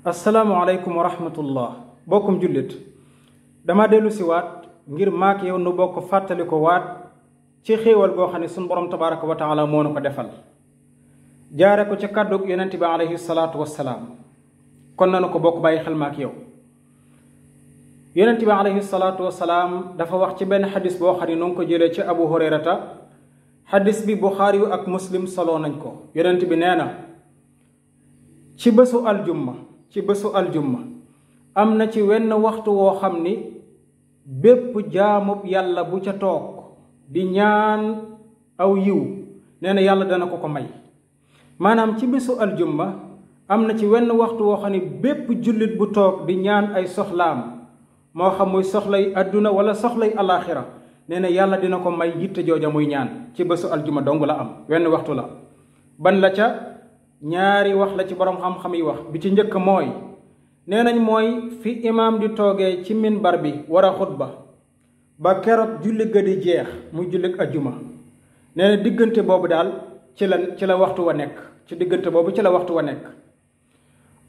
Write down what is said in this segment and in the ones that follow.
asalaamualeykum wa rahmatullah bokkum jullit dama dellu si waat ngir maak yow nu bokk fàttali ko waat ci xéewal goo xam ne suñu borom tabaraka wa taala moo nu ko defal jaare ko ci kàddug yonent bi alayhi salaatu wassalaam kon nanu ko bokk bàyyi xel maak yow. yonent bi alayhi salaatu wassalaam dafa wax ci benn xadis boo xam ne nu ngi ko jëlee ci abu hurayrata xadis bi buxaari yu ak muslim soloo nañ ko. yonent bi nee na ci bésu aljumma am na ci wenn waxtu woo xam ni bépp jaamub yàlla bu ca toog di ñaan aw yiw nee na yàlla dana ko ko may. maanaam ci bésu aljumma am na ci wenn waxtu woo xam ni bépp jullit bu toog di ñaan ay soxlaam moo xam muy soxlay adduna wala soxlay alaxira nee na yàlla dina ko may yitte jooja muy ñaan. ci bésu aljumma dong la am, wenn waxtu la. ban la ca ñaari wax la ci borom xam-xam yi wax. bi ci njëkk mooy nee nañ mooy fi imaam di toogee ci minbar bi war a xutba ba keroog julli ga di jeex muy julli ajjuma. nee na diggante boobu daal ci la waxtu wa nekk. ci diggante boobu ci la waxtu wa nekk.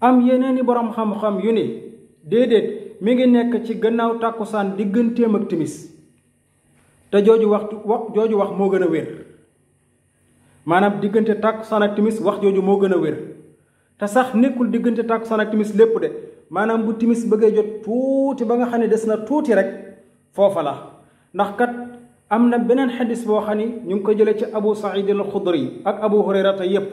am yeneeni borom xam-xam yu ni déedéet mi ngi nekk ci gannaaw tàkkusaan digganteem ak timis te jooju wax moo gën a wér. maanaam diggante tàkkusaan ak timis wax jooju moo gën a wér te sax nekkul diggante tàkkusaan ak timis lépp de. maanaam bu timis bëggee jot tuuti ba nga xam ne des na tuuti rek foofa la. ndax kat am na beneen xadis boo xam ni ñu ngi ko jëlee ci abu saïd al xudri ak abu hurayrata yépp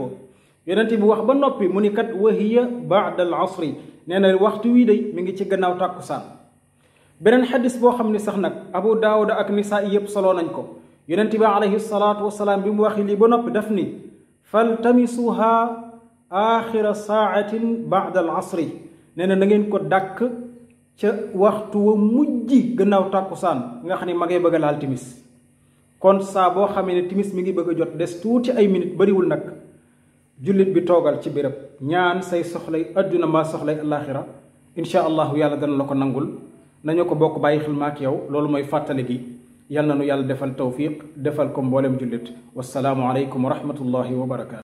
yonent bi wax ba noppi mu ni kat wa hiya baada al asri nee na waxtu wii day mi ngi ci gannaaw tàkkusaan. beneen xadis boo xam ni sax nag abu daawuda ak nisaa yépp soloo nañ ko. yonent bi alayhi salaatu wasalaam bi mu waxi lii ba noppi daf ni faltamisuha axira saatin baada al asri nee na ngeen ko dàkk ca waxtu wa mujj gannaaw tàkkusaan nga xam ne ma ngay bëgg a laal timis. kon saa boo xamee ne timis mi ngi bëgg a jot des tuuti ay minute bariwul nag jullit bi toogal ci béréb ñaan say soxlay adduna maa soxlay alaxira insha allahu yàlla dana la ko nangul. nañu ko bokk bàyyi xel maak yow loolu mooy fàttali gi. yal na nu yàlla defal tawfiq defal ko mboolem jullit. wassalaamu aleykum wa rahmatullahi wa barakaatu.